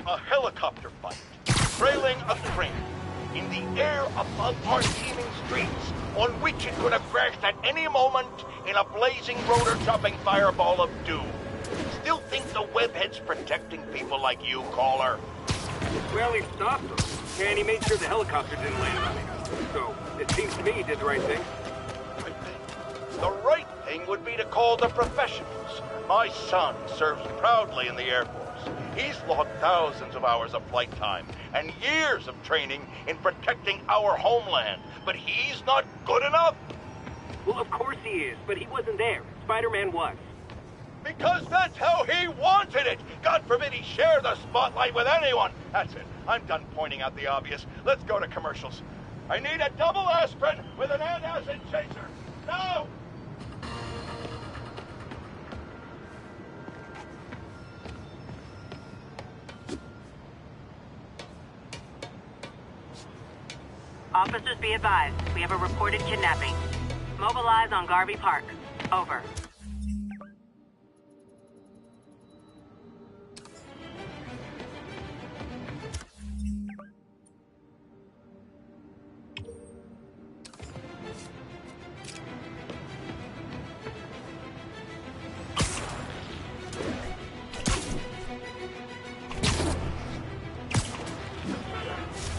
A helicopter fight, trailing a train, in the air above our teeming streets, on which it could have crashed at any moment in a blazing rotor-chopping fireball of doom. Still think the webhead's protecting people like you, caller? Well, he stopped him, and he made sure the helicopter didn't land on him. So, it seems to me he did the right thing. The right thing would be to call the professionals. My son serves proudly in the Air Force. He's logged thousands of hours of flight time and years of training in protecting our homeland. But he's not good enough? Well, of course he is, but he wasn't there. Spider-Man was. Because that's how he wanted it! God forbid he share the spotlight with anyone! That's it. I'm done pointing out the obvious. Let's go to commercials. I need a double aspirin with an antacid chaser. Now! Officers be advised. We have a reported kidnapping. Mobilize on Garvey Park. Over.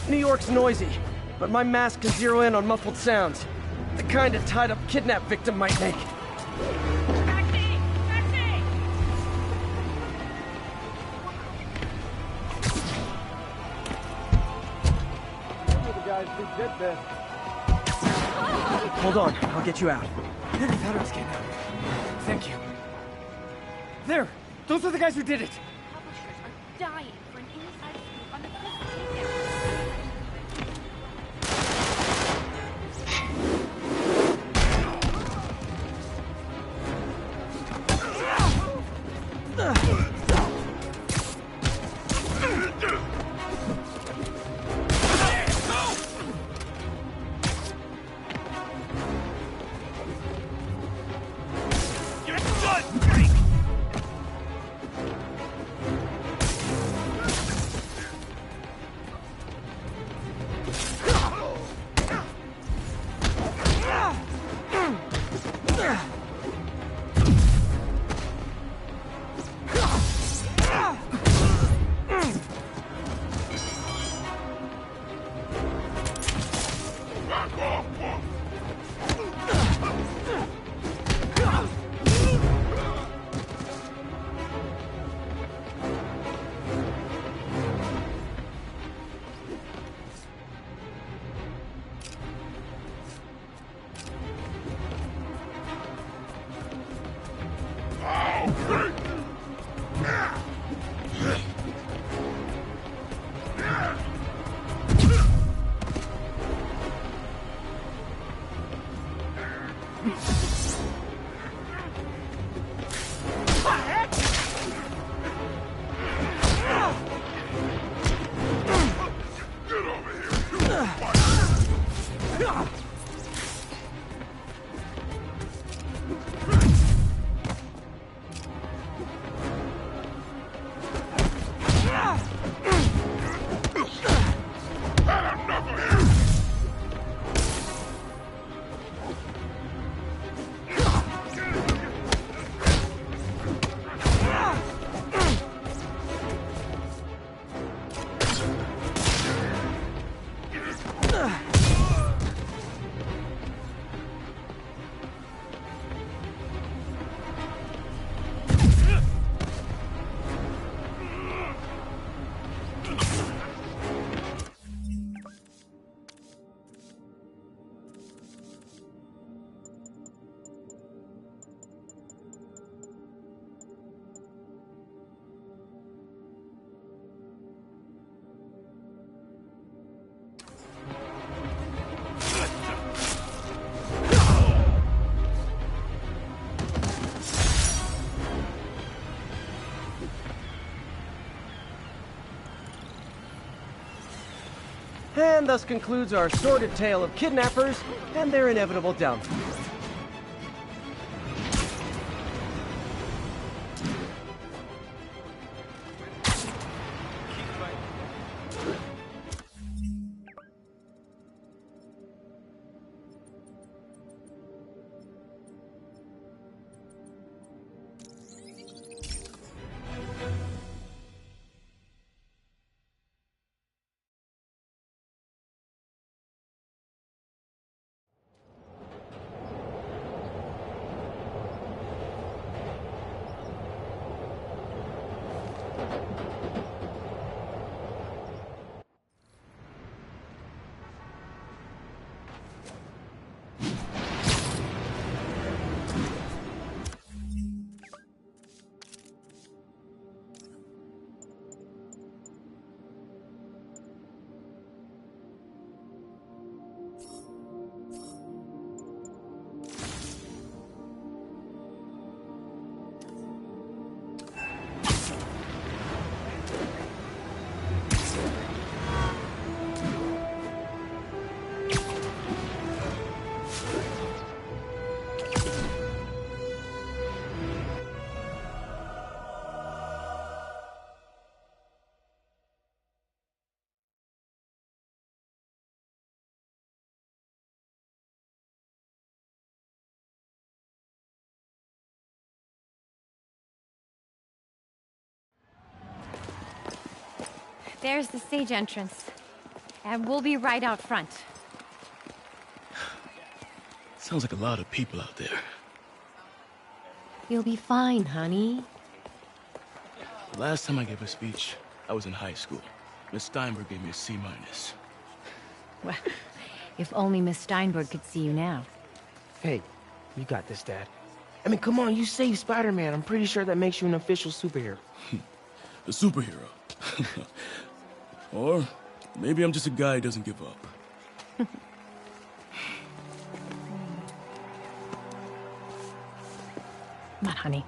New York's noisy, but my mask can zero in on muffled sounds. The kind a tied-up kidnap victim might make. Taxi! Taxi! Hold on, I'll get you out. Never thought I was getting out. Thank you. There! Those are the guys who did it! Publishers are dying for an inside scoop on the Chris ticket. And thus concludes our sordid tale of kidnappers and their inevitable downfall. Keep There's the stage entrance. And we'll be right out front. Sounds like a lot of people out there. You'll be fine, honey. The last time I gave a speech, I was in high school. Miss Steinberg gave me a C-. Well, if only Miss Steinberg could see you now. Hey, you got this, Dad. I mean, come on, you saved Spider-Man. I'm pretty sure that makes you an official superhero. A superhero. Or maybe I'm just a guy who doesn't give up. Come on, honey.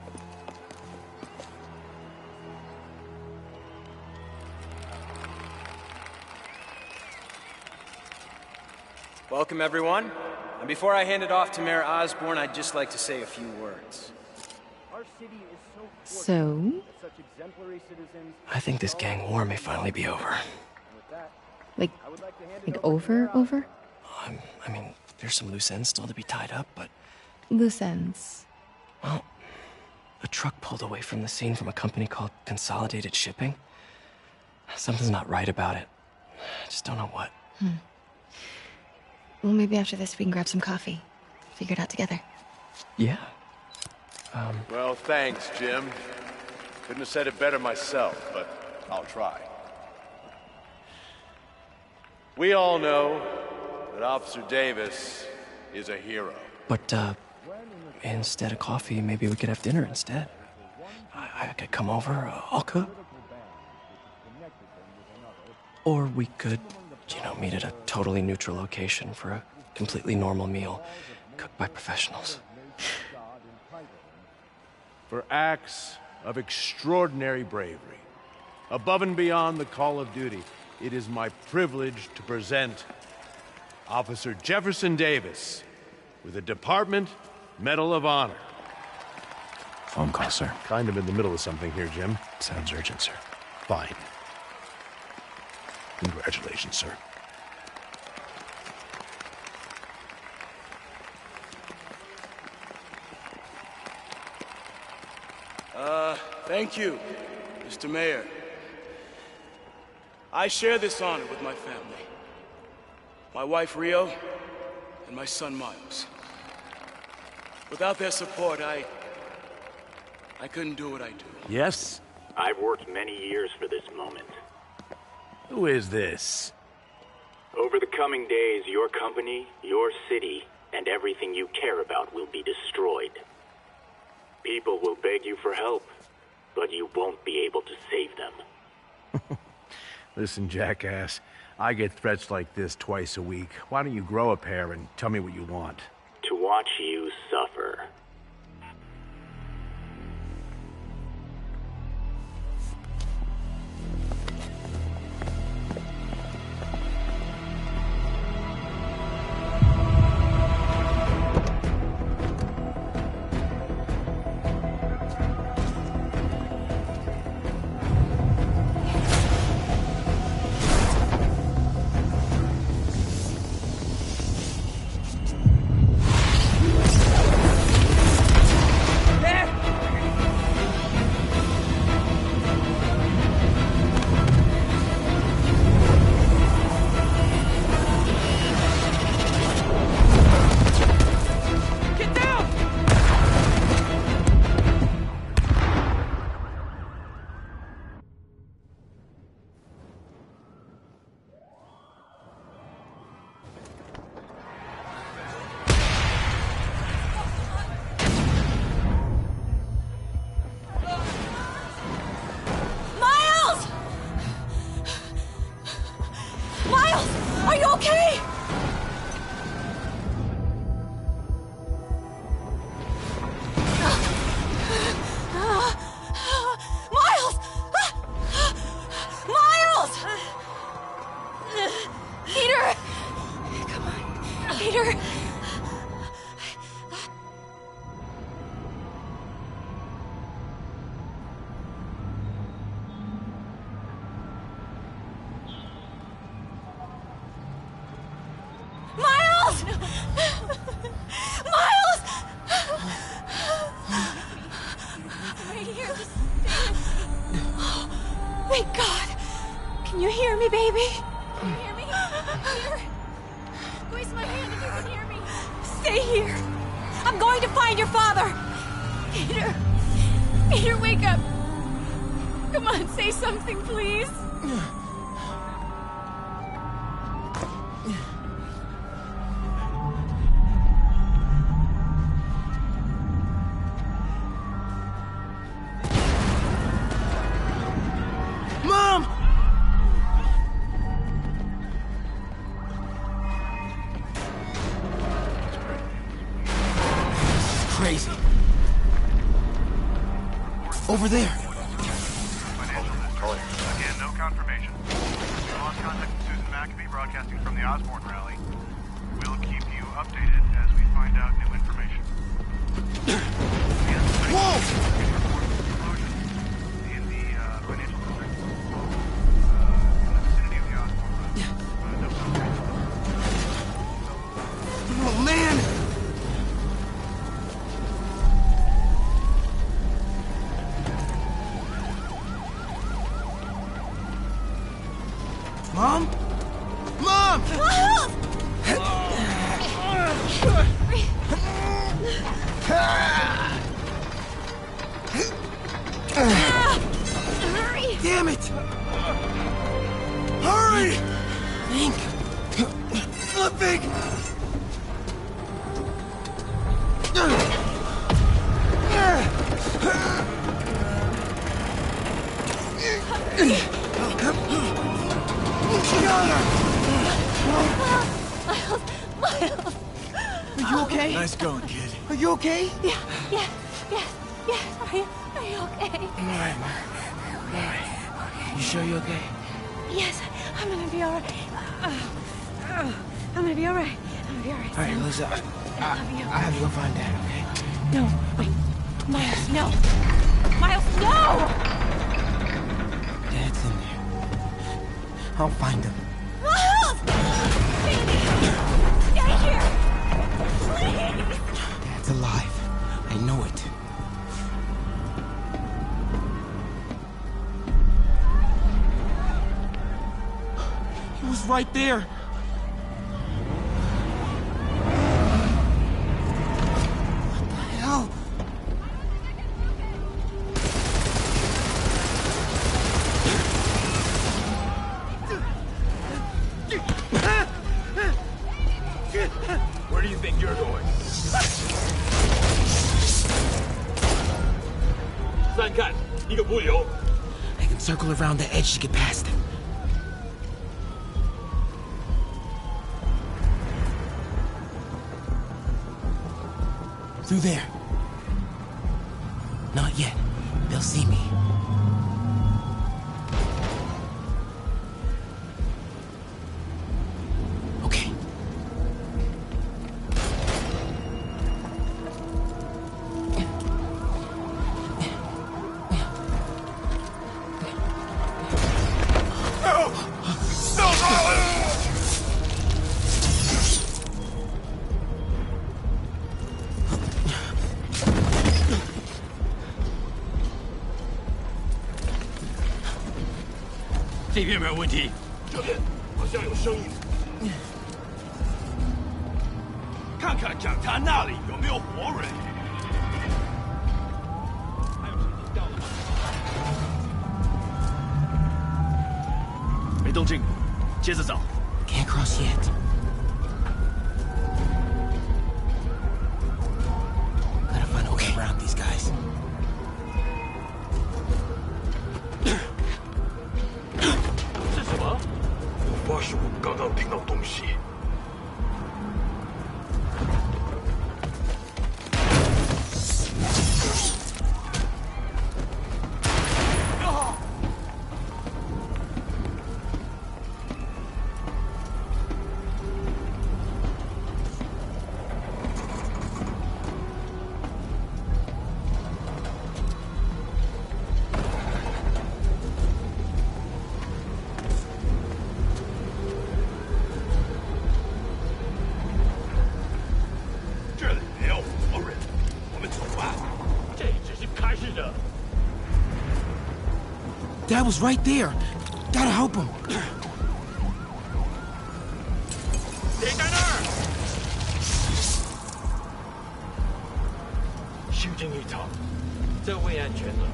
Welcome, everyone. And before I hand it off to Mayor Osborn, I'd just like to say a few words. Our city is so So? such exemplary citizens. I think this gang war may finally be over. Like over? I mean, there's some loose ends still to be tied up, but... Loose ends. Well, a truck pulled away from the scene from a company called Consolidated Shipping. Something's not right about it. I just don't know what. Well, maybe after this we can grab some coffee. Figure it out together. Yeah. Well, thanks, Jim. Couldn't have said it better myself, but I'll try. We all know that Officer Davis is a hero. But, instead of coffee, maybe we could have dinner instead. I could come over, I'll cook. Or we could, meet at a totally neutral location for a completely normal meal, cooked by professionals. For acts of extraordinary bravery, above and beyond the call of duty, it is my privilege to present Officer Jefferson Davis with a Department Medal of Honor. Phone call, sir. Kind of in the middle of something here, Jim. Sounds urgent, sir. Fine. Congratulations, sir. Thank you, Mr. Mayor. I share this honor with my family. My wife, Rio, and my son, Miles. Without their support, I couldn't do what I do. Yes? I've worked many years for this moment. Who is this? Over the coming days, your company, your city, and everything you care about will be destroyed. People will beg you for help, but you won't be able to save them. Listen, jackass, I get threats like this twice a week. Why don't you grow a pair and tell me what you want? To watch you suffer. Miles! Right here. Thank God. Can you hear me, baby? Can you hear me? Peter? Squeeze my hand if you can hear me. Stay here. I'm going to find your father. Peter. Peter, wake up. Come on, say something, please. Mom! Crazy. Over there. Again, no confirmation. We lost contact with Susan McAfee, broadcasting from the Osborn rally. We'll keep you updated as we find out new information. Whoa! In the financial district. In the vicinity of the Osborn rally. No confirmation. Oh, man! Mom? Mom! Hurry! Damn it! Hurry! Think. Flipping! Miles! Are you okay? Nice going, kid. Are you okay? Yeah. Are you okay? I'm alright, Mom. I'm alright. You sure you're okay? Yes, I'm gonna be alright. I'm gonna be alright. Alright, Lisa. I love you. I have to go find Dad, okay? No, wait. Miles, no! Miles, no! Dad's in there. I'll find him. Miles! Baby! Stay here! Please! Dad's alive. I know it. He was right there. What the hell? Where do you think you're going? 三看，一个不留。I can circle around the edge to get past him. Through there. Not yet. They'll see me. Okay.这边没有问题。这边好像有声音。看看讲台那里有没有活人。还有谁能掉了吗？没动静，接着找。Can't cross yet. Gotta find a way around these guys. 是什么？或许我们刚刚听到东西。Dad was right there. Gotta help him. 谁在那儿？修正一场，这会安全了。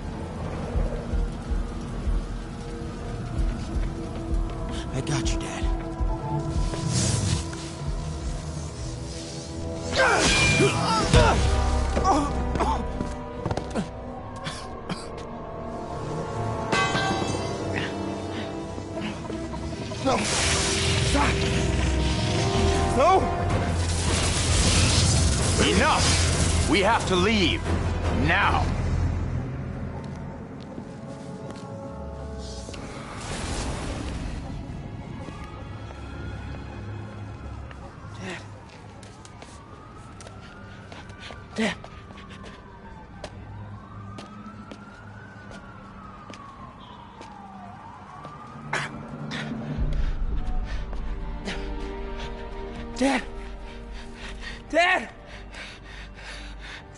I got you, Dad. No. Stop. No. Enough! We have to leave. Now. Dad. Dad! Dad!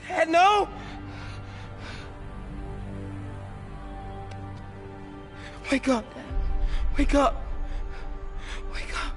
Dad, no! Wake up, Dad. Wake up. Wake up.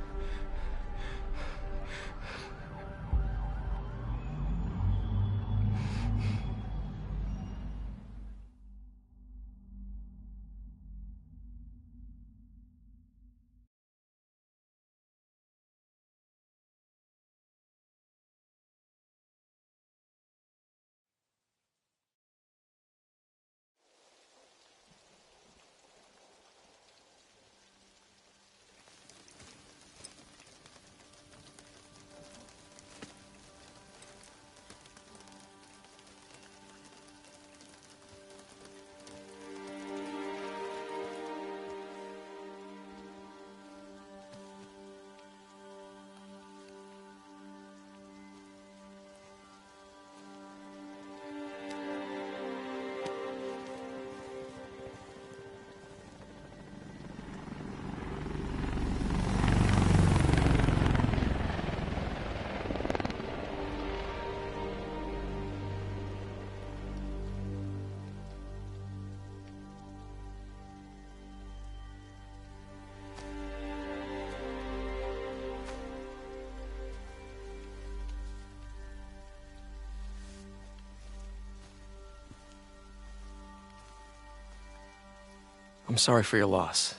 I'm sorry for your loss.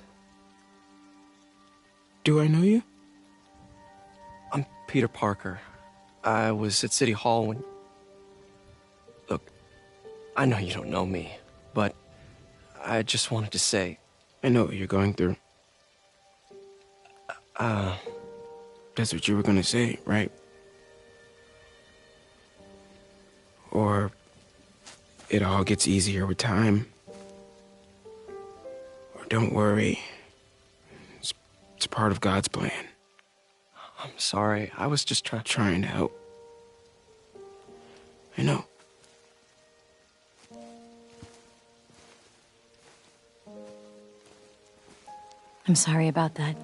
Do I know you? I'm Peter Parker. I was at City Hall when... Look, I know you don't know me, but I just wanted to say... I know what you're going through. That's what you were gonna say, right? Or it all gets easier with time. Or don't worry. It's part of God's plan. I'm sorry. I was just trying to help. I know. I'm sorry about that.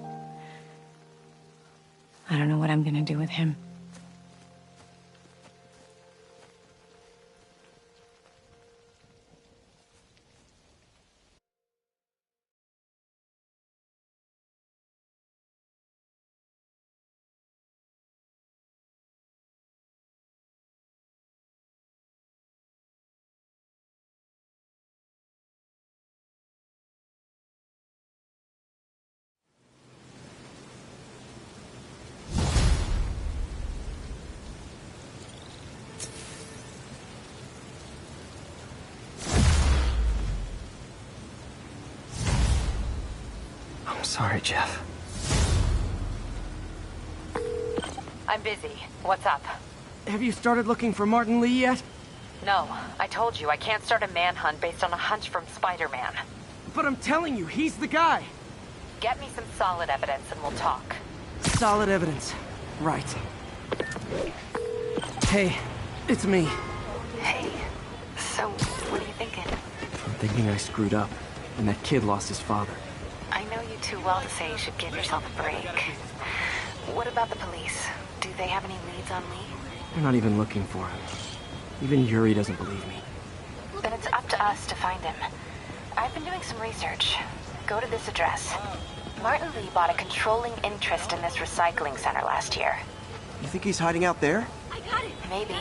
I don't know what I'm gonna do with him. I'm sorry, Jeff. I'm busy. What's up? Have you started looking for Martin Lee yet? No, I told you I can't start a manhunt based on a hunch from Spider-Man. But I'm telling you, he's the guy. Get me some solid evidence and we'll talk. Solid evidence. Right. Hey, it's me. Hey, so what are you thinking? I'm thinking I screwed up, and that kid lost his father. I know you too well to say you should give yourself a break. What about the police? Do they have any leads on Lee? They're not even looking for him. Even Yuri doesn't believe me. Then it's up to us to find him. I've been doing some research. Go to this address. Martin Lee bought a controlling interest in this recycling center last year. You think he's hiding out there? Maybe.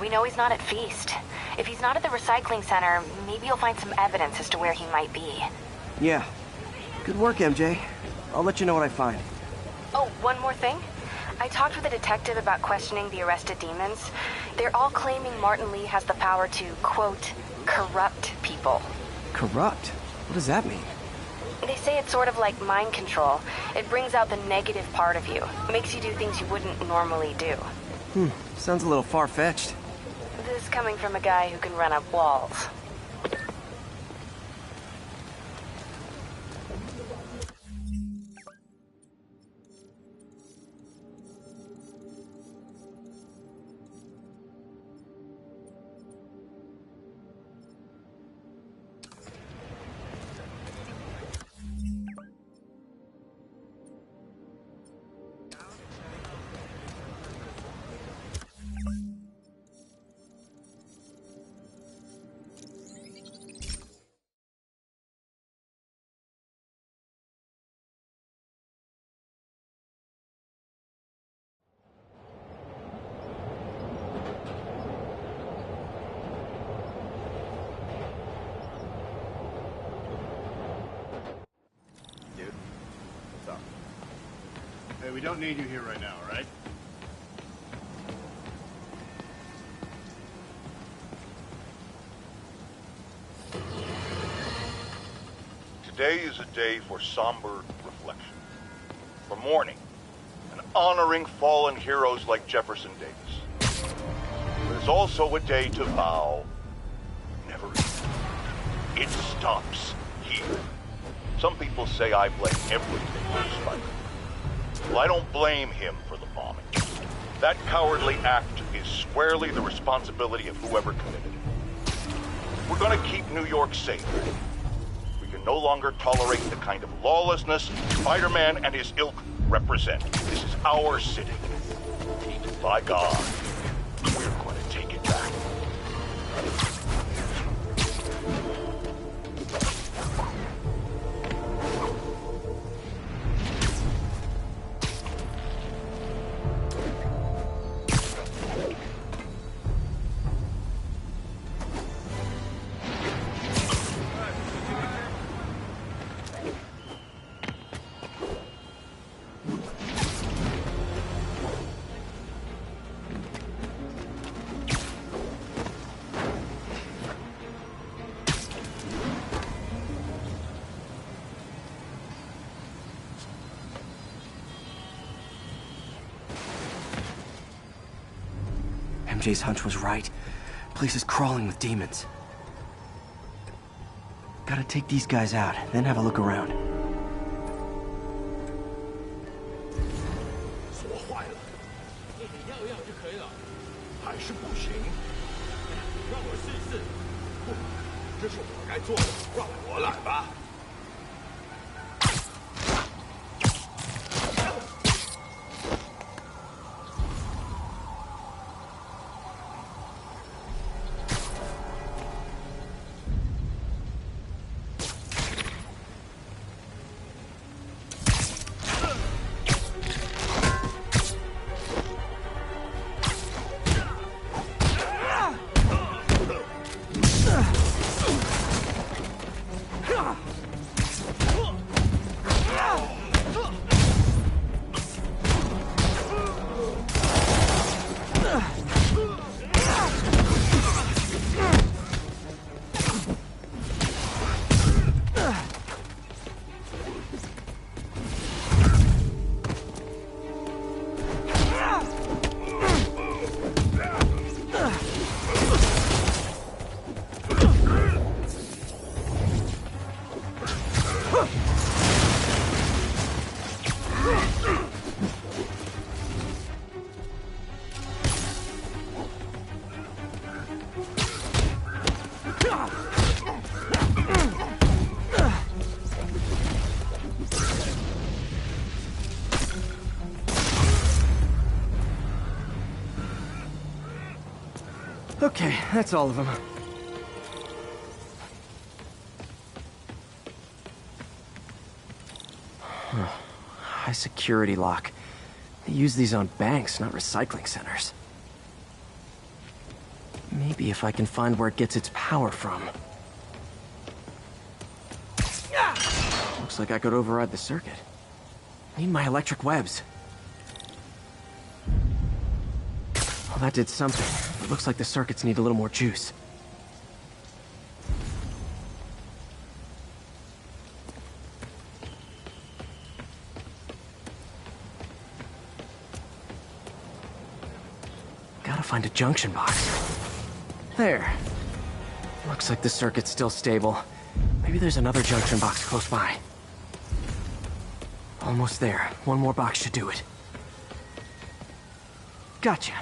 We know he's not at Feast. If he's not at the recycling center, maybe you'll find some evidence as to where he might be. Yeah. Good work, MJ. I'll let you know what I find. Oh, one more thing. I talked with a detective about questioning the arrested demons. They're all claiming Martin Lee has the power to, quote, corrupt people. Corrupt? What does that mean? They say it's sort of like mind control. It brings out the negative part of you. Makes you do things you wouldn't normally do. Sounds a little far-fetched. This coming from a guy who can run up walls. Hey, we don't need you here right now, all right? Today is a day for somber reflection, for mourning, and honoring fallen heroes like Jefferson Davis. But it's also a day to vow never again. It stops here. Some people say I blame everything on Spider. Well, I don't blame him for the bombing. That cowardly act is squarely the responsibility of whoever committed it. We're gonna keep New York safe. We can no longer tolerate the kind of lawlessness Spider-Man and his ilk represent. This is our city. By God, we're going to take it back. MJ's hunch was right. Place is crawling with demons. Gotta take these guys out, then have a look around. 锁坏了，你要要就可以了，还是不行。让我试试。不，这是我该做的，让我来吧。 Okay, that's all of them. High security lock. They use these on banks, not recycling centers. Maybe if I can find where it gets its power from. Looks like I could override the circuit. Need my electric webs. Well, that did something. It looks like the circuits need a little more juice. Gotta find a junction box. There. Looks like the circuit's still stable. Maybe there's another junction box close by. Almost there. One more box should do it. Gotcha.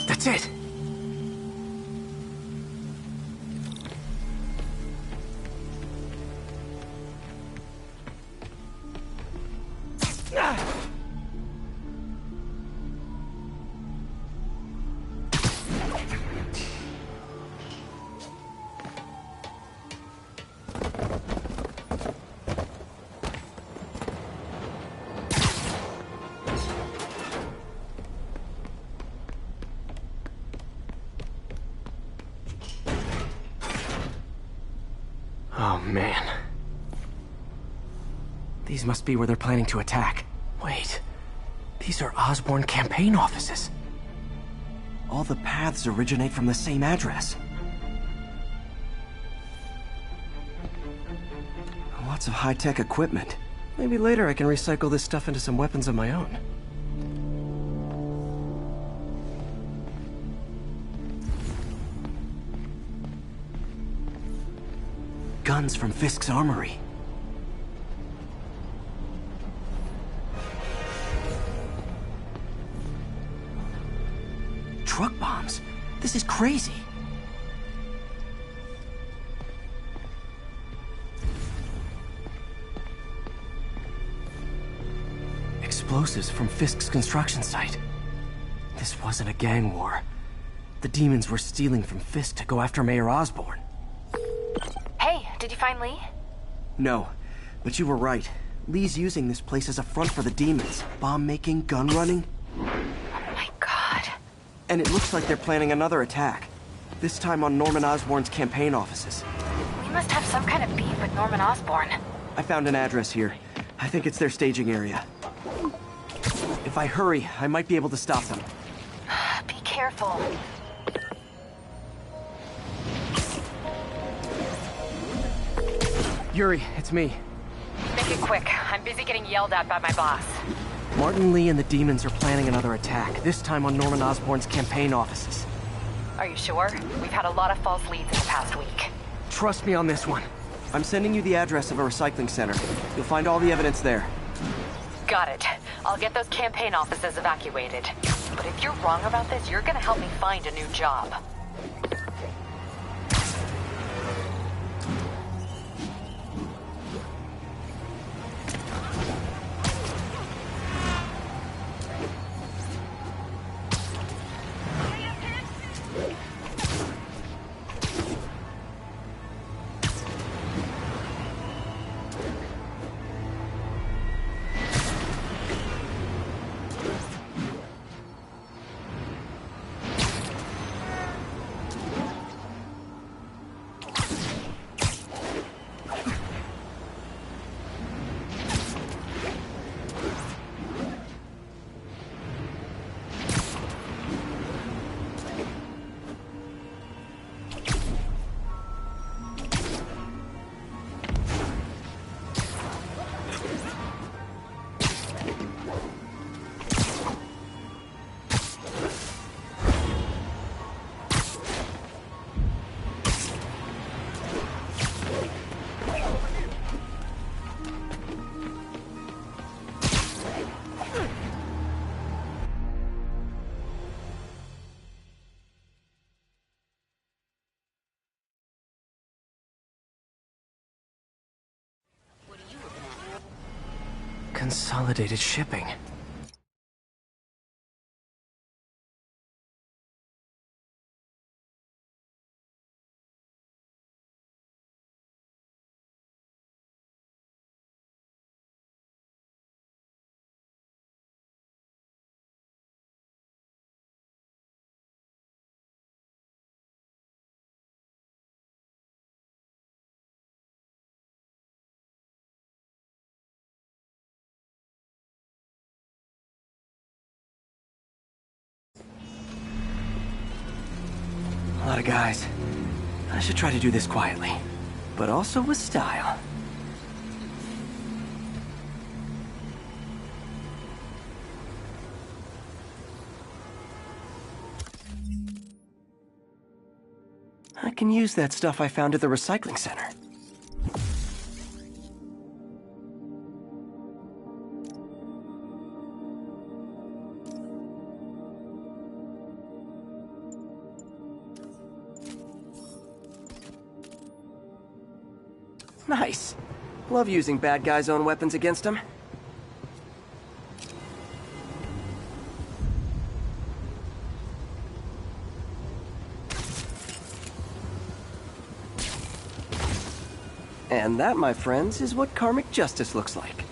That's it. Oh, man. These must be where they're planning to attack. Wait. These are Osborn campaign offices. All the paths originate from the same address. Lots of high-tech equipment. Maybe later I can recycle this stuff into some weapons of my own. Guns from Fisk's armory. Truck bombs? This is crazy. Explosives from Fisk's construction site. This wasn't a gang war. The demons were stealing from Fisk to go after Mayor Osborn. Hey, did you find Lee? No, but you were right. Lee's using this place as a front for the demons. Bomb-making, gun-running. Oh my god. And it looks like they're planning another attack. This time on Norman Osborn's campaign offices. We must have some kind of beef with Norman Osborn. I found an address here. I think it's their staging area. If I hurry, I might be able to stop them. Be careful. Yuri, it's me. Make it quick. I'm busy getting yelled at by my boss. Martin Lee and the demons are planning another attack, this time on Norman Osborn's campaign offices. Are you sure? We've had a lot of false leads in the past week. Trust me on this one. I'm sending you the address of a recycling center. You'll find all the evidence there. Got it. I'll get those campaign offices evacuated. But if you're wrong about this, you're gonna help me find a new job. Consolidated shipping. A lot of guys. I should try to do this quietly, but also with style. I can use that stuff I found at the recycling center. Nice. Love using bad guys' own weapons against them. And that, my friends, is what karmic justice looks like.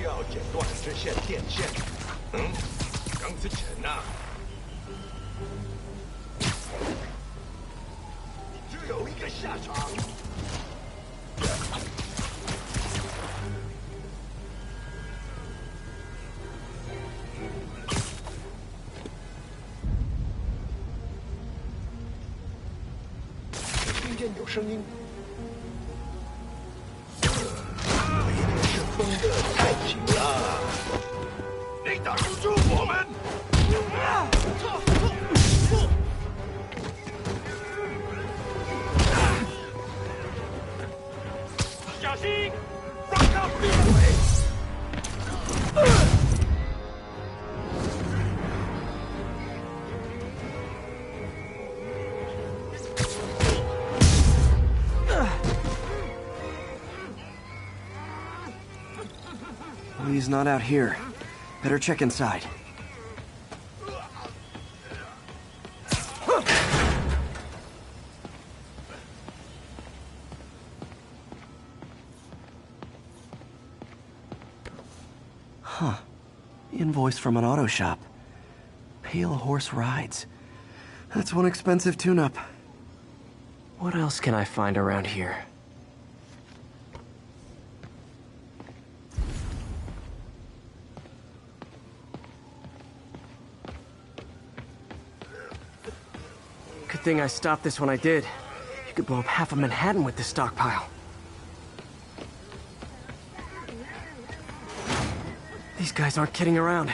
要剪断这线电线。张子晨呐，你只有一个下场。听见有声音。封得太紧了，你挡不住我们！小心，让他闭嘴！He's not out here. Better check inside. Huh. Invoice from an auto shop. Pale Horse Rides. That's one expensive tune-up. What else can I find around here? Good thing I stopped this when I did. You could blow up half of Manhattan with this stockpile. These guys aren't kidding around.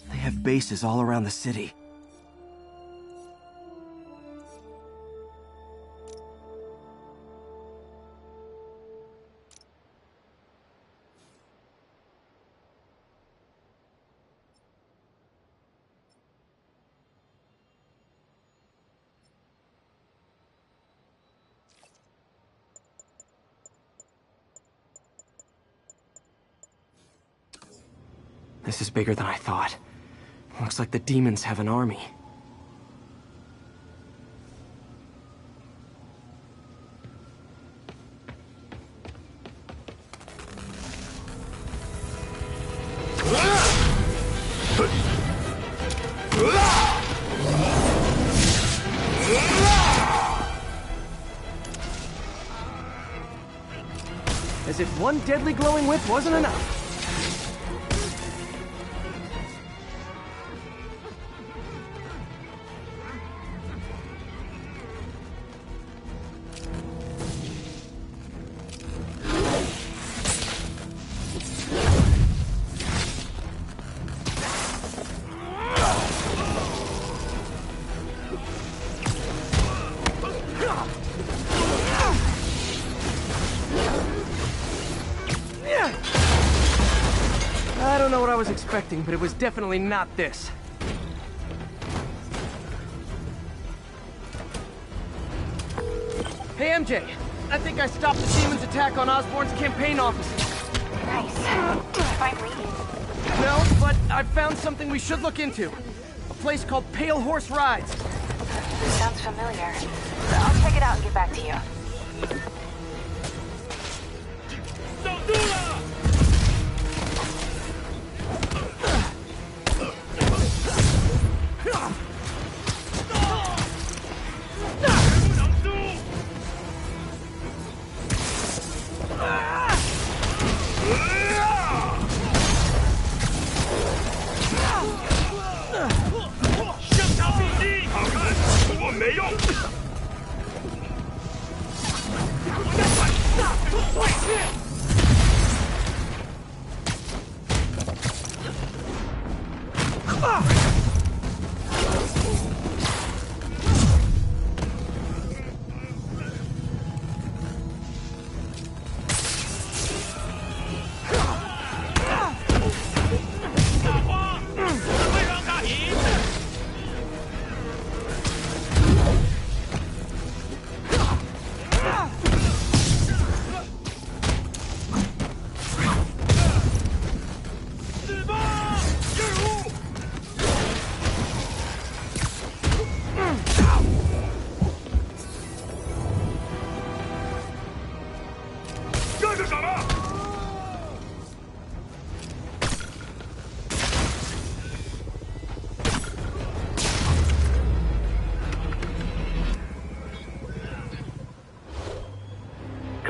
They have bases all around the city. This is bigger than I thought. Looks like the demons have an army. As if one deadly glowing whip wasn't enough. I don't know what I was expecting, but it was definitely not this. Hey, MJ. I think I stopped the demon's attack on Osborn's campaign offices. Nice. Did you find Lee? No, but I found something we should look into. A place called Pale Horse Rides. Sounds familiar. I'll check it out and get back to you.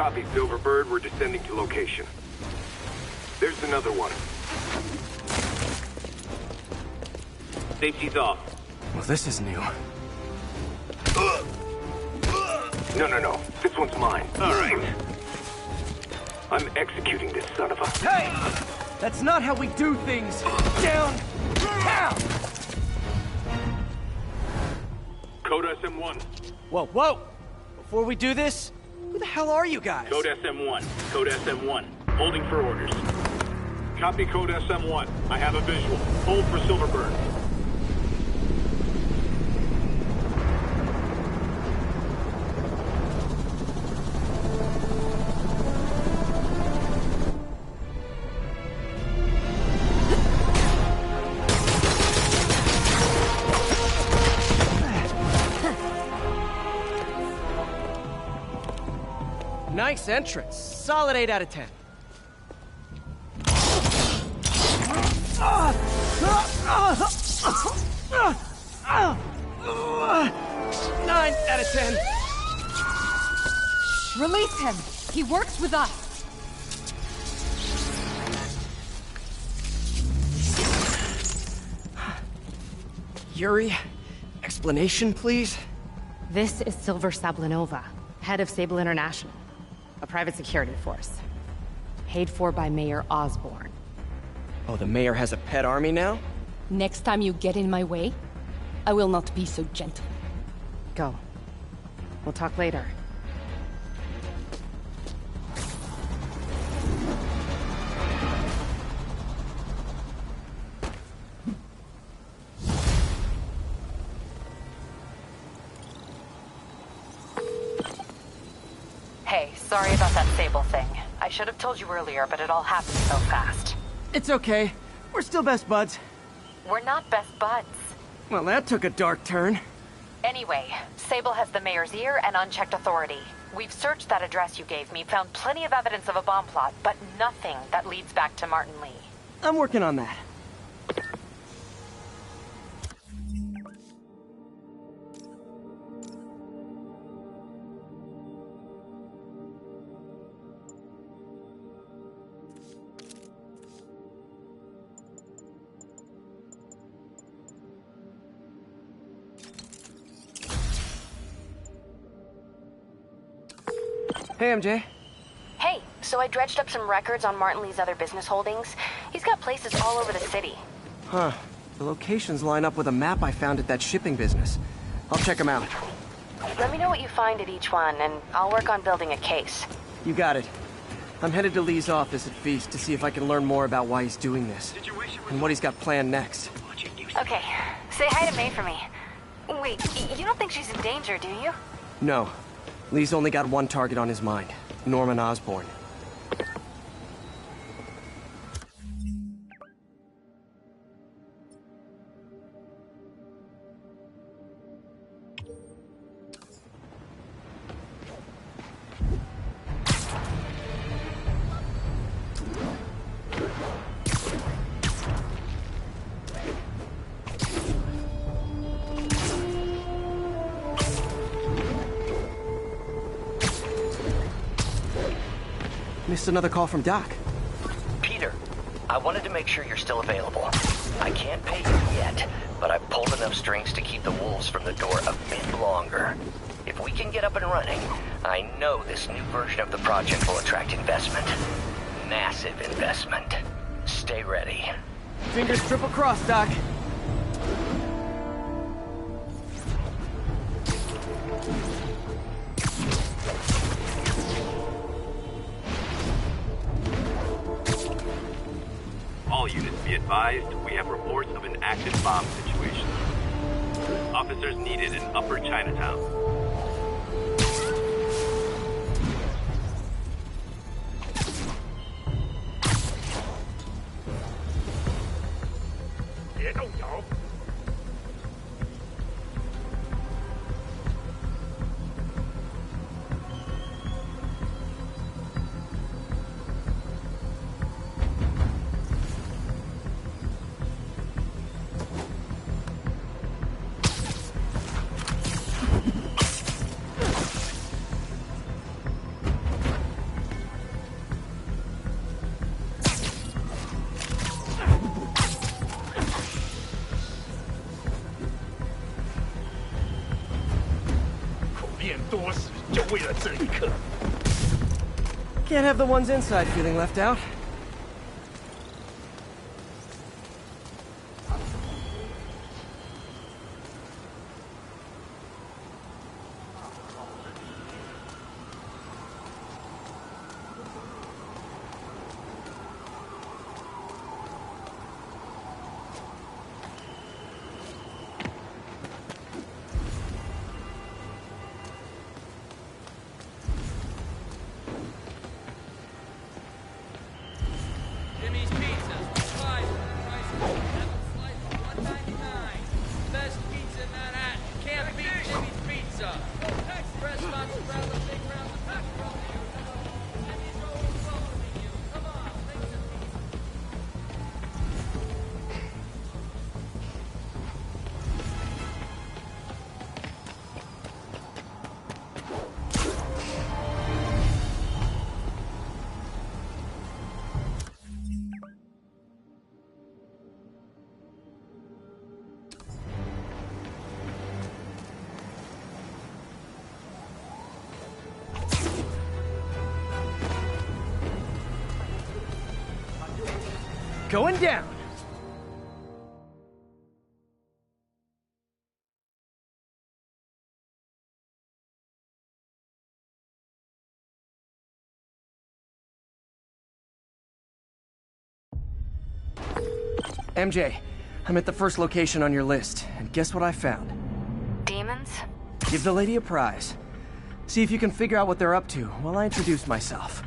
Copy, Silverbird. We're descending to location. There's another one. Safety's off. Well, this is new. No. This one's mine. All right. I'm executing this son of a... Hey! That's not how we do things! Down! Down! Code SM-1. Whoa! Before we do this, who the hell are you guys? Code SM-1. Code SM-1. Holding for orders. Copy Code SM-1. I have a visual. Hold for Silverbird. Nice entrance. Solid 8 out of 10. 9 out of 10. Release him. He works with us. Yuri, explanation, please? This is Silver Sablinova, head of Sable International, a private security force. Paid for by Mayor Osborn. Oh, the mayor has a pet army now? Next time you get in my way, I will not be so gentle. Go. We'll talk later. Hey, sorry about that Sable thing. I should have told you earlier, but it all happened so fast. It's okay. We're still best buds. We're not best buds. Well, that took a dark turn. Anyway, Sable has the mayor's ear and unchecked authority. We've searched that address you gave me, found plenty of evidence of a bomb plot, but nothing that leads back to Martin Lee. I'm working on that. Hey, MJ. Hey, so I dredged up some records on Martin Lee's other business holdings. He's got places all over the city. Huh. The locations line up with a map I found at that shipping business. I'll check them out. Let me know what you find at each one, and I'll work on building a case. You got it. I'm headed to Lee's office at Feast to see if I can learn more about why he's doing this. And what he's got planned next. Okay, say hi to May for me. Wait, you don't think she's in danger, do you? No. Lee's only got one target on his mind. Norman Osborn. Missed another call from Doc. Peter, I wanted to make sure you're still available. I can't pay you yet, but I've pulled enough strings to keep the wolves from the door a bit longer. If we can get up and running, I know this new version of the project will attract investment. Massive investment. Stay ready. Fingers triple crossed, Doc. All units be advised, we have reports of an active bomb situation. Officers needed in Upper Chinatown. 这一刻。Can't have the ones inside feeling left out. Jimmy's Pizza. Five. Price of slice of $1.99. Best pizza in Manhattan. Can't beat Jimmy's Pizza. Restaurants around the big rounds of pepperoni. Jimmy's always welcoming you. Come on, make some pizza. Going down. MJ, I'm at the first location on your list, and guess what I found? Demons? Give the lady a prize. See if you can figure out what they're up to while I introduce myself.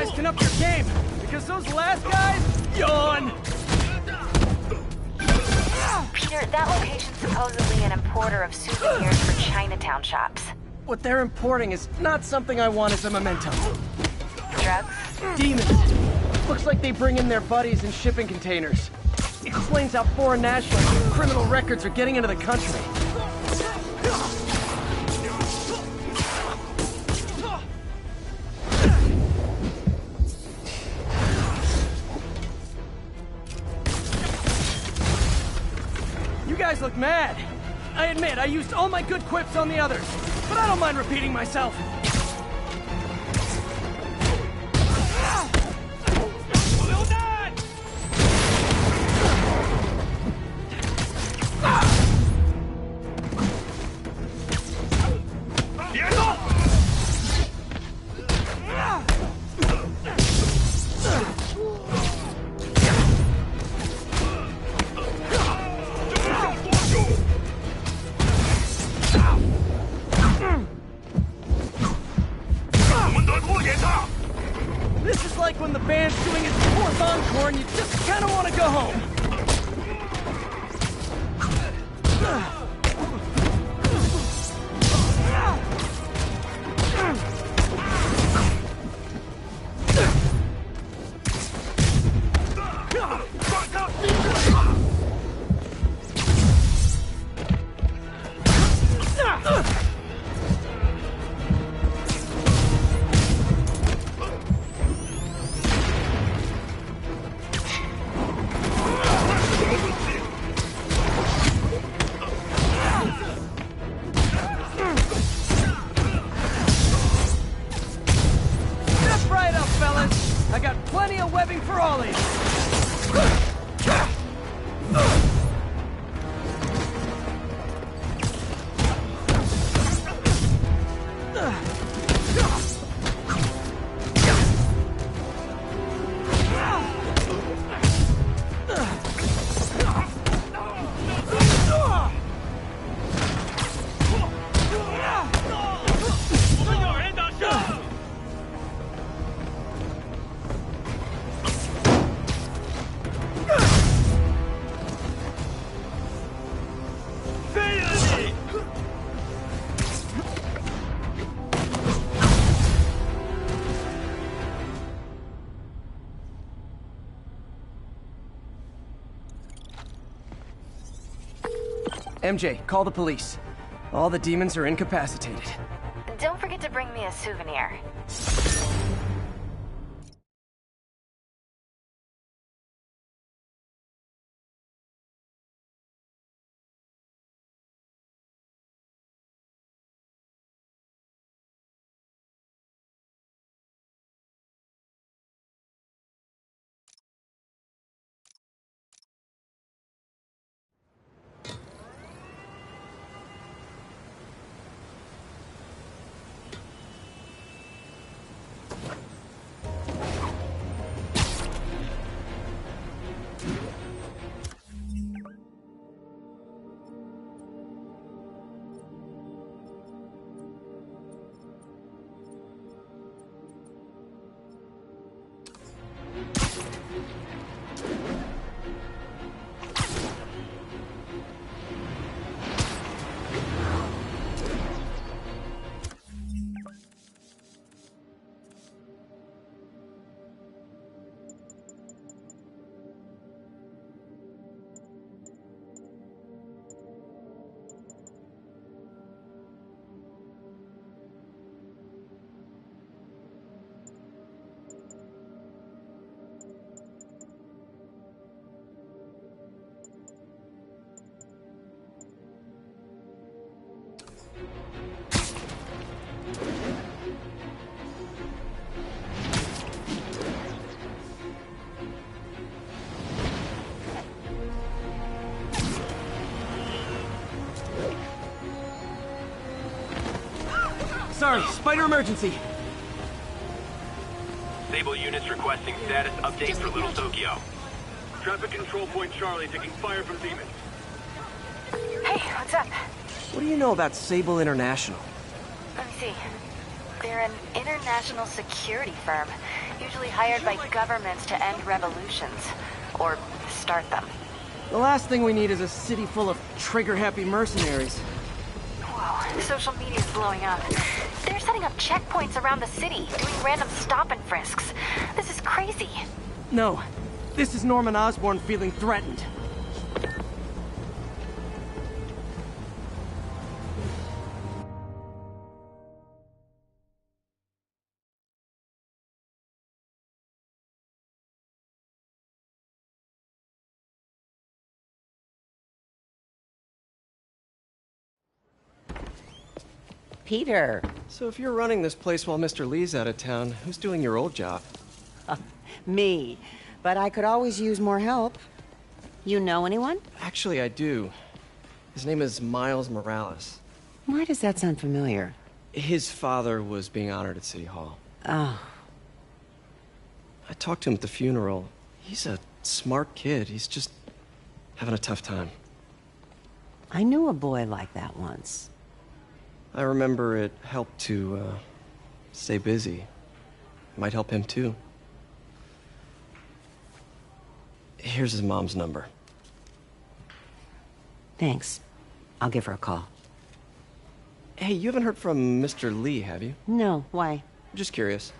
guys can up your game, because those last guys, yawn! Peter, that location's supposedly an importer of souvenirs for Chinatown shops. What they're importing is not something I want as a memento. Drugs? Demons. Looks like they bring in their buddies in shipping containers. Explains how foreign nationals with criminal records are getting into the country. You guys look mad. I admit, I used all my good quips on the others, but I don't mind repeating myself. This is like when the band's doing its fourth encore and you just kind of want to go home. I got plenty of webbing for all of you. MJ, call the police. All the demons are incapacitated. Don't forget to bring me a souvenir. Sorry, spider emergency. Sable units requesting status update for Little Tokyo. Traffic control point Charlie taking fire from demons. Hey, what's up? What do you know about Sable International? Let me see. They're an international security firm. Usually hired by governments to end revolutions. Or start them. The last thing we need is a city full of trigger-happy mercenaries. Whoa, social media's blowing up. They're setting up checkpoints around the city, doing random stop and frisks. This is crazy. No, this is Norman Osborn feeling threatened. Peter. So if you're running this place while Mr. Lee's out of town, who's doing your old job? Me. But I could always use more help. You know anyone? Actually, I do. His name is Miles Morales. Why does that sound familiar? His father was being honored at City Hall. Oh. I talked to him at the funeral. He's a smart kid. He's just having a tough time. I knew a boy like that once. I remember it helped to, stay busy. Might help him, too. Here's his mom's number. Thanks. I'll give her a call. Hey, you haven't heard from Mr. Lee, have you? No, why? Just curious.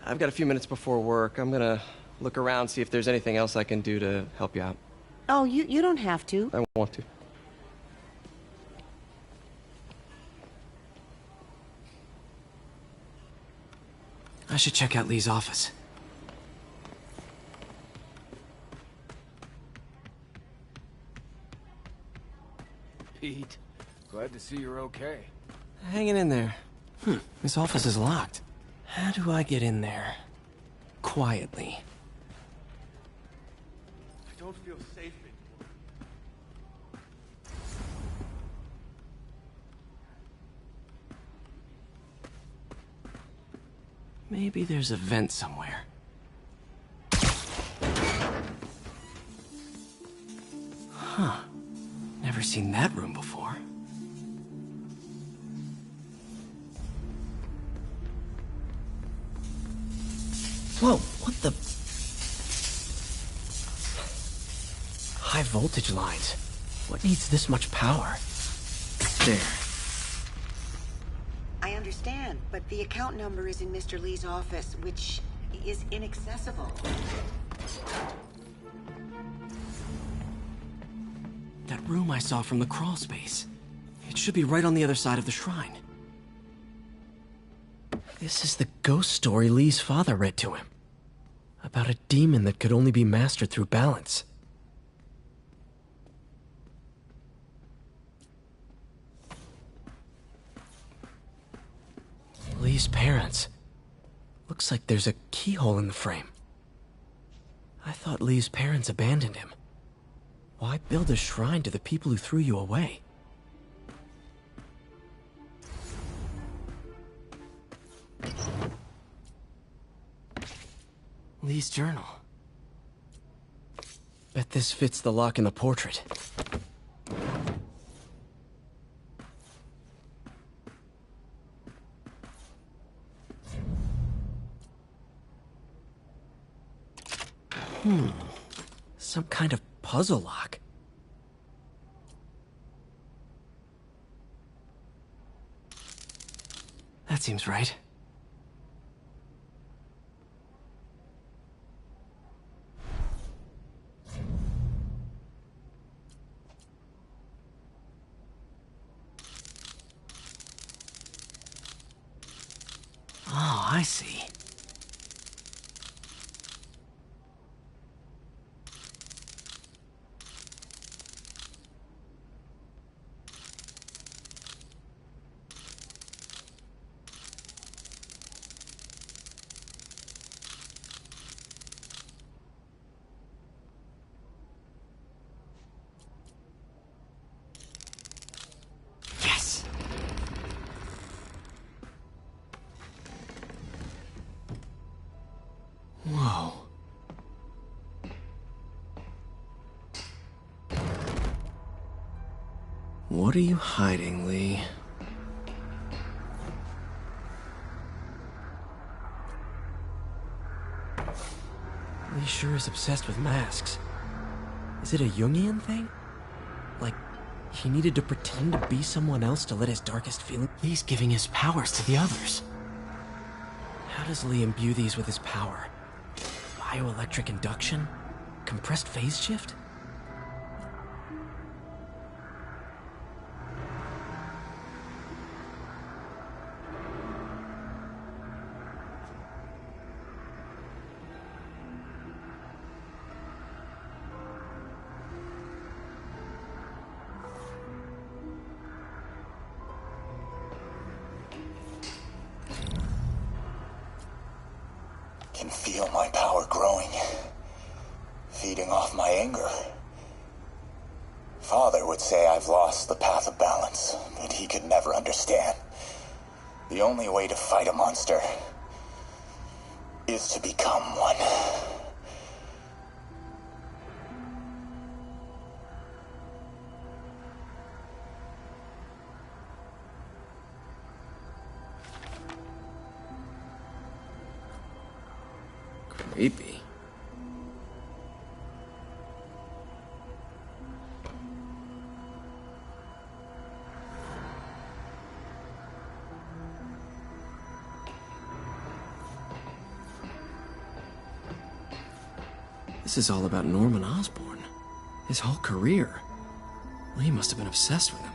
I've got a few minutes before work. I'm gonna look around, see if there's anything else I can do to help you out. Oh, you don't have to. I want to. I should check out Lee's office. Pete, glad to see you're okay. Hanging in there. His office is locked. How do I get in there? Quietly. I don't feel safe anymore. Maybe there's a vent somewhere. Huh. Never seen that room before. Whoa, what the... High voltage lines. What needs this much power? There. I understand, but the account number is in Mr. Lee's office, which is inaccessible. That room I saw from the crawl space. It should be right on the other side of the shrine. This is the ghost story Lee's father read to him. About a demon that could only be mastered through balance. Lee's parents. Looks like there's a keyhole in the frame. I thought Lee's parents abandoned him. Why build a shrine to the people who threw you away? Lee's journal. Bet this fits the lock in the portrait. Some kind of puzzle lock. That seems right. Oh, I see. Yes! Whoa. What are you hiding, Lee? He sure is obsessed with masks. Is it a Jungian thing? Like, he needed to pretend to be someone else to let his darkest feelings... He's giving his powers to the others. How does Lee imbue these with his power? Bioelectric induction? Compressed phase shift? Can feel my power growing, feeding off my anger. Father would say I've lost the path of balance, but he could never understand. The only way to fight a monster is to become one. Creepy. This is all about Norman Osborn. His whole career. Lee must have been obsessed with him.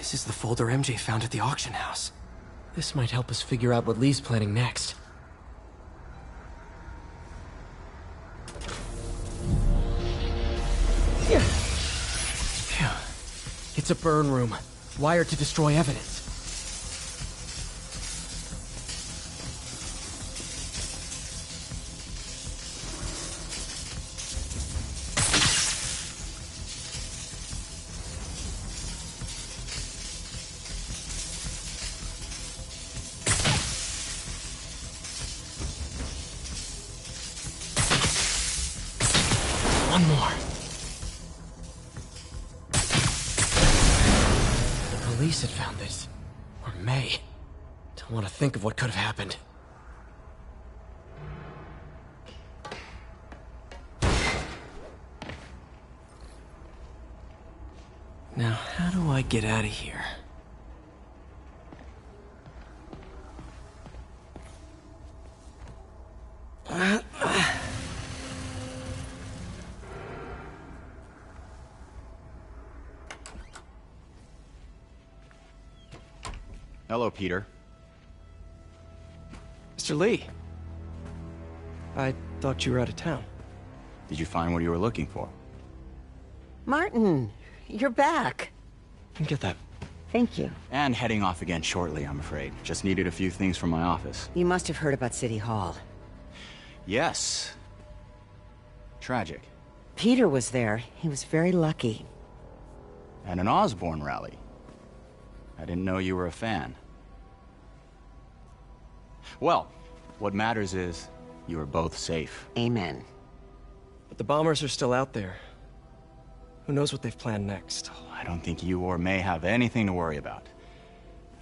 This is the folder MJ found at the auction house. This might help us figure out what Lee's planning next. Phew. It's a burn room, wired to destroy evidence. One more. The police had found this. Or May. Don't want to think of what could have happened. Now, how do I get out of here? Hello, Peter. Mr. Lee. I thought you were out of town. Did you find what you were looking for? Martin, you're back. Get that. Thank you. And heading off again shortly, I'm afraid. Just needed a few things from my office. You must have heard about City Hall. Yes. Tragic. Peter was there. He was very lucky. And an Osborn rally. I didn't know you were a fan. Well, what matters is you are both safe. Amen. But the bombers are still out there. Who knows what they've planned next? I don't think you or May have anything to worry about.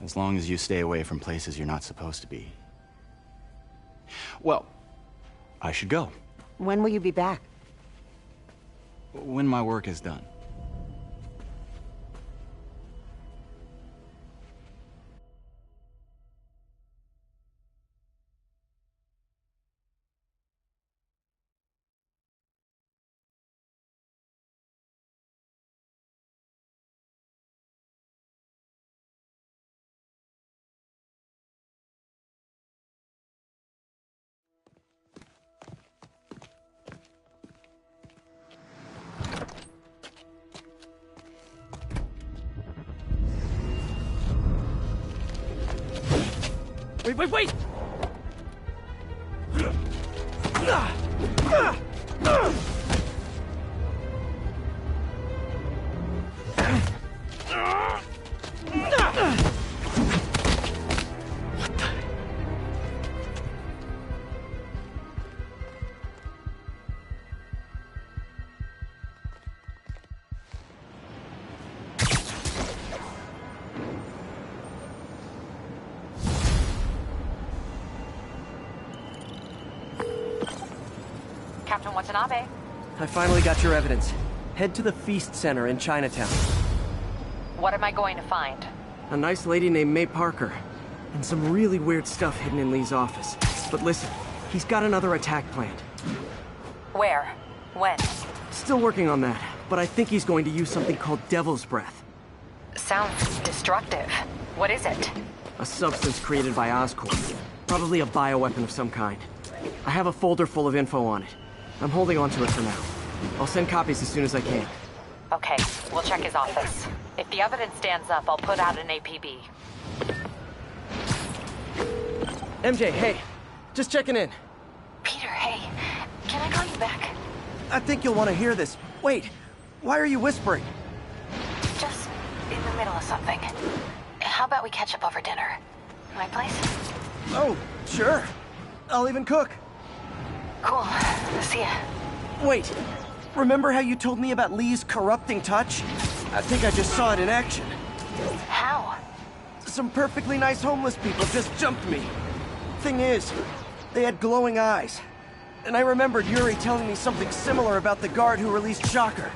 As long as you stay away from places you're not supposed to be. Well, I should go. When will you be back? When my work is done. Wait! Captain Watanabe. I finally got your evidence. Head to the Feast Center in Chinatown. What am I going to find? A nice lady named May Parker. And some really weird stuff hidden in Lee's office. But listen, he's got another attack planned. Where? When? Still working on that, but I think he's going to use something called Devil's Breath. Sounds destructive. What is it? A substance created by Oscorp. Probably a bioweapon of some kind. I have a folder full of info on it. I'm holding on to it for now. I'll send copies as soon as I can. Okay, we'll check his office. If the evidence stands up, I'll put out an APB. MJ, hey. Just checking in. Peter, hey. Can I call you back? I think you'll want to hear this. Wait, why are you whispering? Just in the middle of something. How about we catch up over dinner? My place? Oh, sure. I'll even cook. Cool. See ya. Wait, remember how you told me about Lee's corrupting touch? I think I just saw it in action. How? Some perfectly nice homeless people just jumped me. Thing is, they had glowing eyes. And I remembered Yuri telling me something similar about the guard who released Shocker.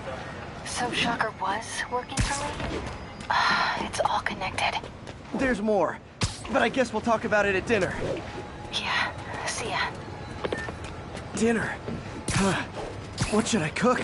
So Shocker was working for me? It's all connected. There's more, but I guess we'll talk about it at dinner. Yeah, see ya. Dinner? What should I cook?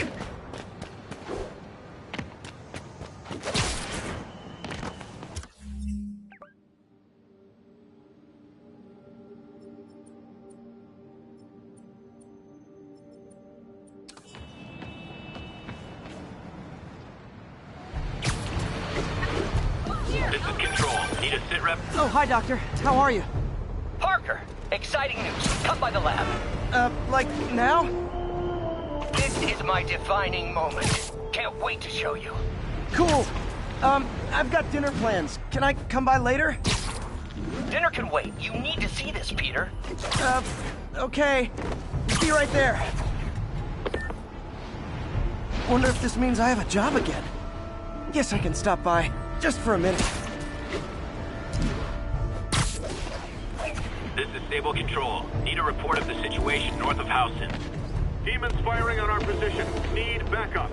Control. Need a sit rep? Oh, hi, Doctor. How are you? Parker, exciting news. Come by the lab. Like now? This is my defining moment. Can't wait to show you. Cool. I've got dinner plans. Can I come by later? Dinner can wait. You need to see this, Peter. Okay. Be right there. Wonder if this means I have a job again. Guess I can stop by, just for a minute. This is Stable Control. Need a report of the situation north of Houston. Demons firing on our position. Need backup.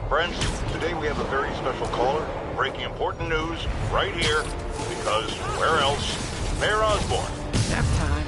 Friends, today we have a very special caller, breaking important news right here, because where else? Mayor Osborn. Nap time.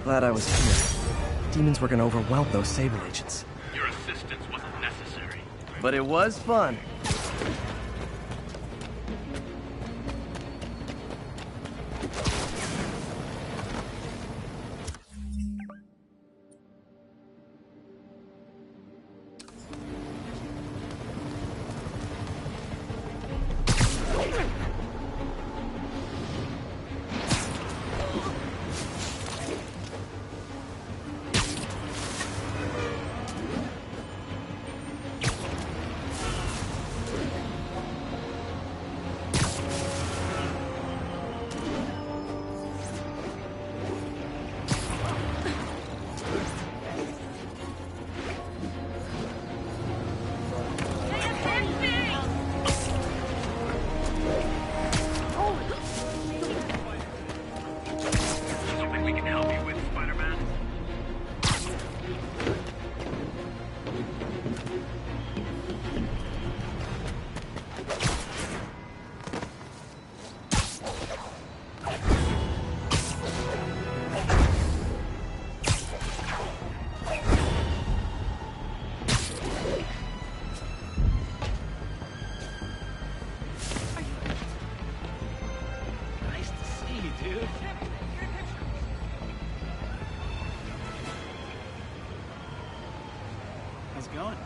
Glad I was here. Demons were gonna overwhelm those Sable agents. Your assistance wasn't necessary. But it was fun. How's it going?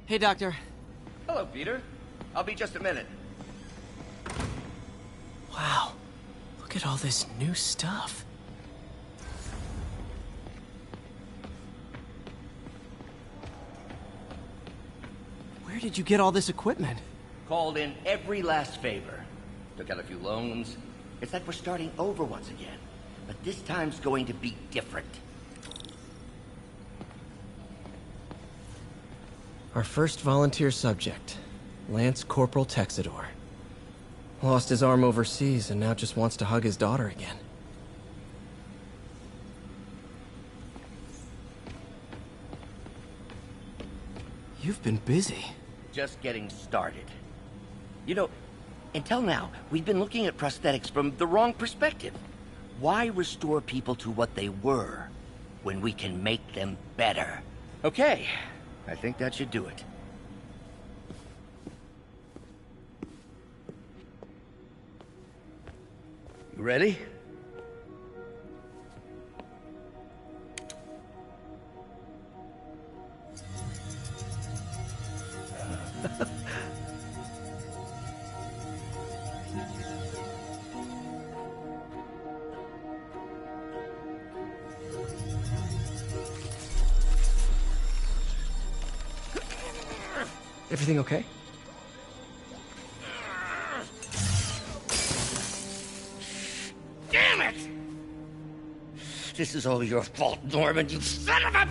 Hey, Doctor. Hello, Peter. I'll be just a minute. Wow. Look at all this new stuff. Where did you get all this equipment? Called in every last favor. Took out a few loans. It's like we're starting over once again. But this time's going to be different. Our first volunteer subject, Lance Corporal Texidor. Lost his arm overseas and now just wants to hug his daughter again. You've been busy. Just getting started. You know, Until now, we've been looking at prosthetics from the wrong perspective. Why restore people to what they were when we can make them better? Okay, I think that should do it. You ready? Everything okay? Damn it! This is all your fault, Norman, you son of a...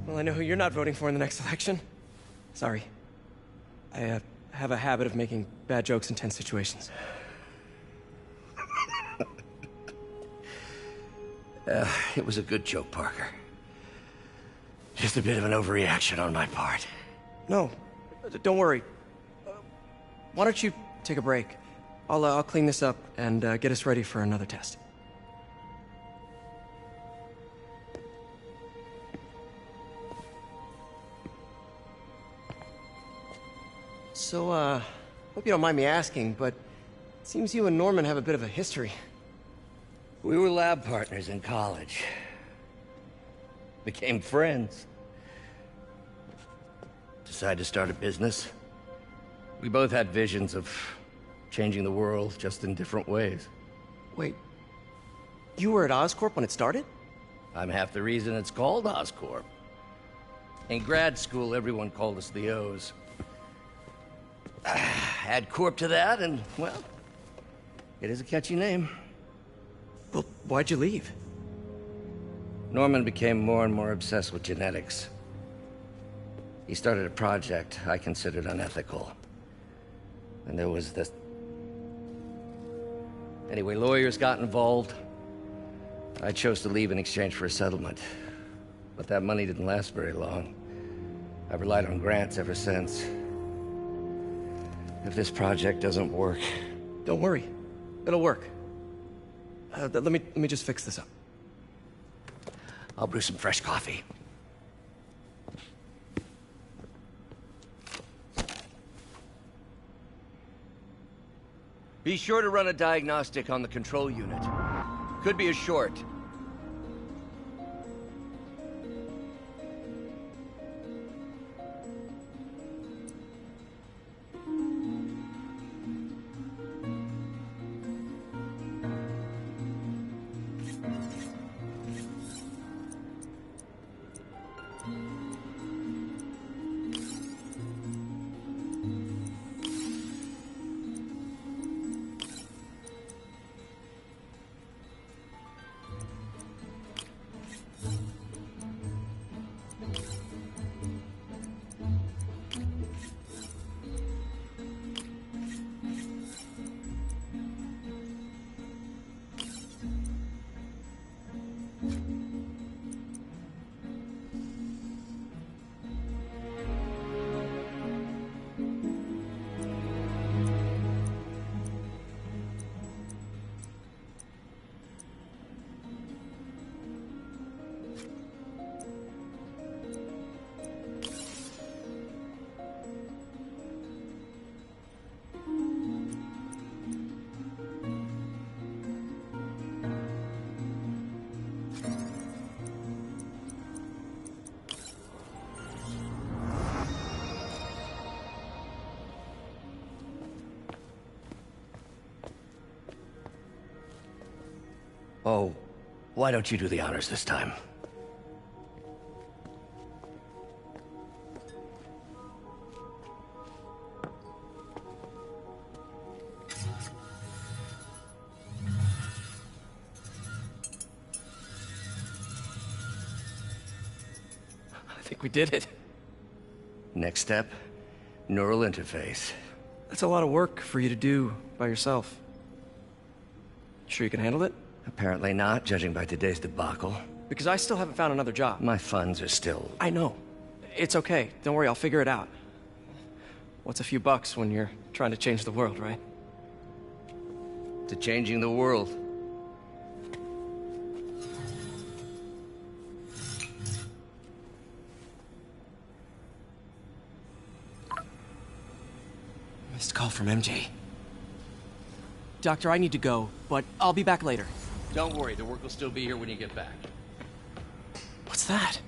Well, I know who you're not voting for in the next election. Sorry. I have a habit of making bad jokes in tense situations. It was a good joke, Parker. Just a bit of an overreaction on my part. No, don't worry. Why don't you take a break? I'll clean this up and get us ready for another test. So, hope you don't mind me asking, but it seems you and Norman have a bit of a history. We were lab partners in college. Became friends. Decided to start a business. We both had visions of changing the world, just in different ways. Wait, you were at Oscorp when it started? I'm half the reason it's called Oscorp. In grad school, everyone called us the O's. Add Corp to that, and, well, it is a catchy name. Well, why'd you leave? Norman became more and more obsessed with genetics. He started a project I considered unethical. And there was this... Anyway, lawyers got involved. I chose to leave in exchange for a settlement. But that money didn't last very long. I've relied on grants ever since. If this project doesn't work... Don't worry. It'll work. Let me just fix this up. I'll brew some fresh coffee. Be sure to run a diagnostic on the control unit. Could be a short. Oh, why don't you do the honors this time? I think we did it. Next step, neural interface. That's a lot of work for you to do by yourself. Sure you can handle it? Apparently not, judging by today's debacle. Because I still haven't found another job. My funds are still... I know. It's okay. Don't worry, I'll figure it out. What's a few bucks when you're trying to change the world, right? To changing the world. Missed call from MJ. Doctor, I need to go, but I'll be back later. Don't worry, the work will still be here when you get back. What's that?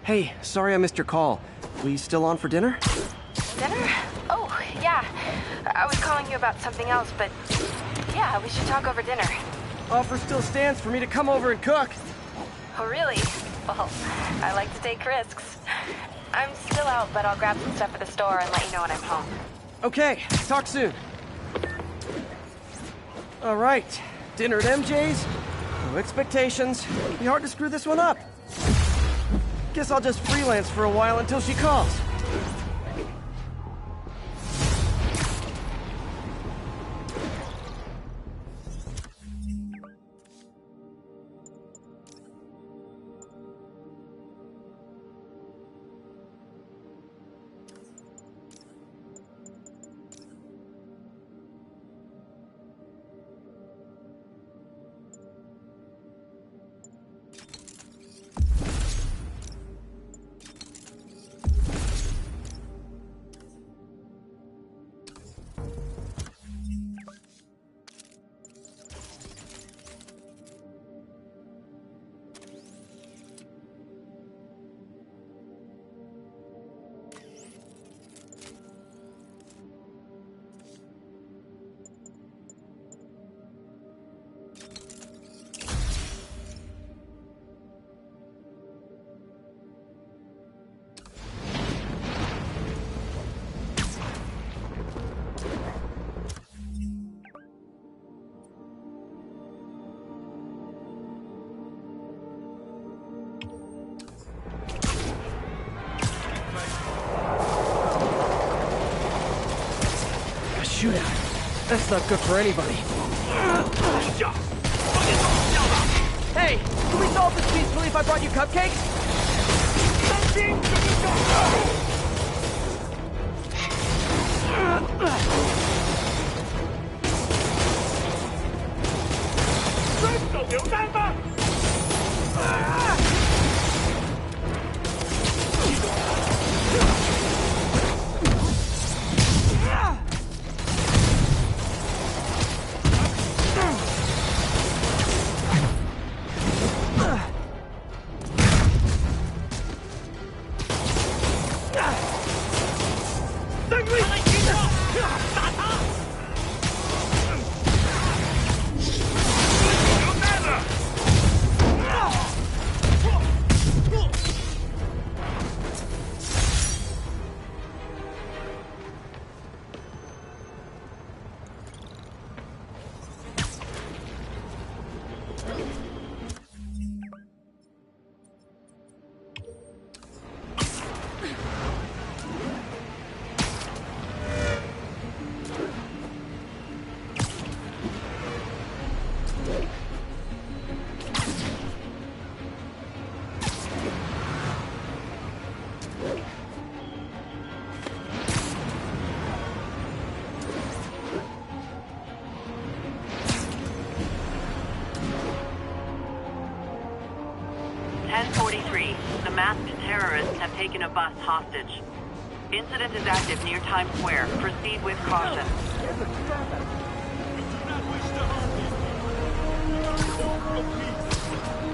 Hey, sorry I missed your call. We still on for dinner? Dinner? Oh, yeah. I was calling you about something else, but yeah, we should talk over dinner. Offer still stands for me to come over and cook. Oh, really? Well, I like to take risks. I'm still out, but I'll grab some stuff at the store and let you know when I'm home. Okay, talk soon. All right, dinner at MJ's. No expectations. Be hard to screw this one up. Guess I'll just freelance for a while until she calls. Shootout. That's not good for anybody. Hey, can we solve this peacefully if I brought you cupcakes? Taken a bus hostage. Incident is active near Times Square. Proceed with caution.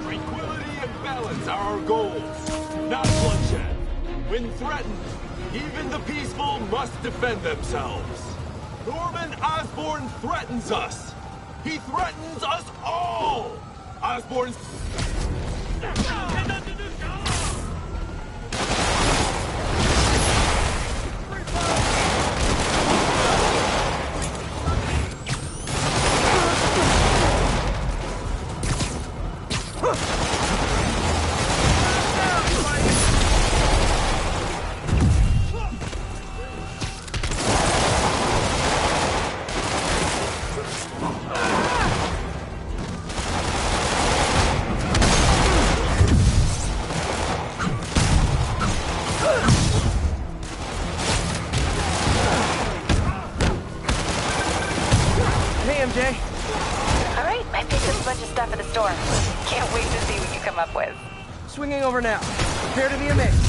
Tranquility and balance are our goals, not bloodshed. When threatened, even the peaceful must defend themselves. Norman Osborn threatens us. He threatens us all. Osborn's... door. Can't wait to see what you come up with. Swinging over now. Prepare to be amazed.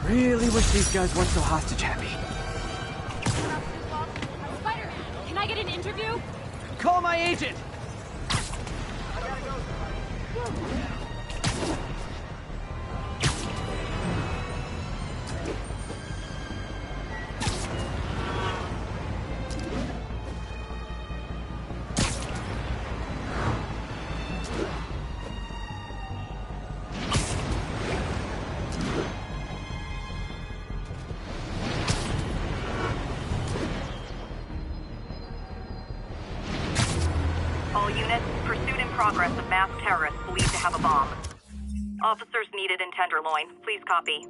Really wish these guys weren't so hostage happy. Spider-Man, can I get an interview? Call my agent! All units, pursuit in progress of masked terrorists believed to have a bomb. Officers needed in Tenderloin. Please copy.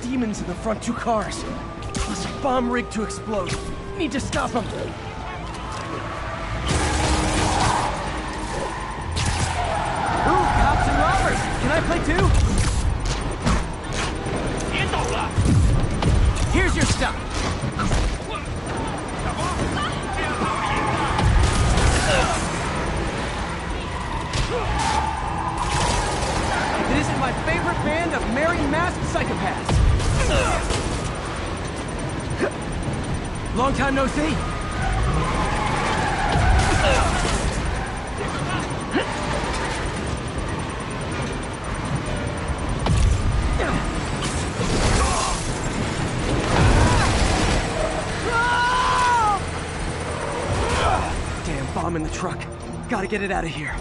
Demons in the front 2 cars. Plus a bomb rigged to explode. Need to stop them. Ooh, cops and robbers. Can I play too? Here's your stuff. It isn't my favorite band of merry masked psychopaths. Long time no see. Damn bomb in the truck. Gotta get it out of here.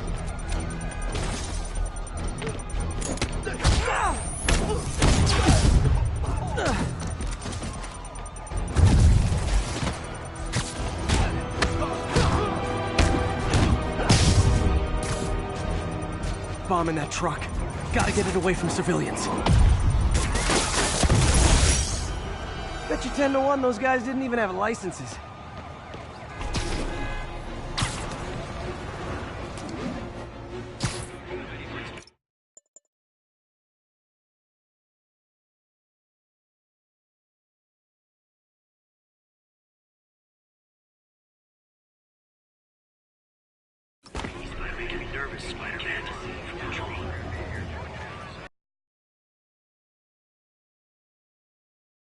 Bomb in that truck. Gotta get it away from civilians. Bet you 10 to 1 those guys didn't even have licenses. Making me nervous, Spider-Man.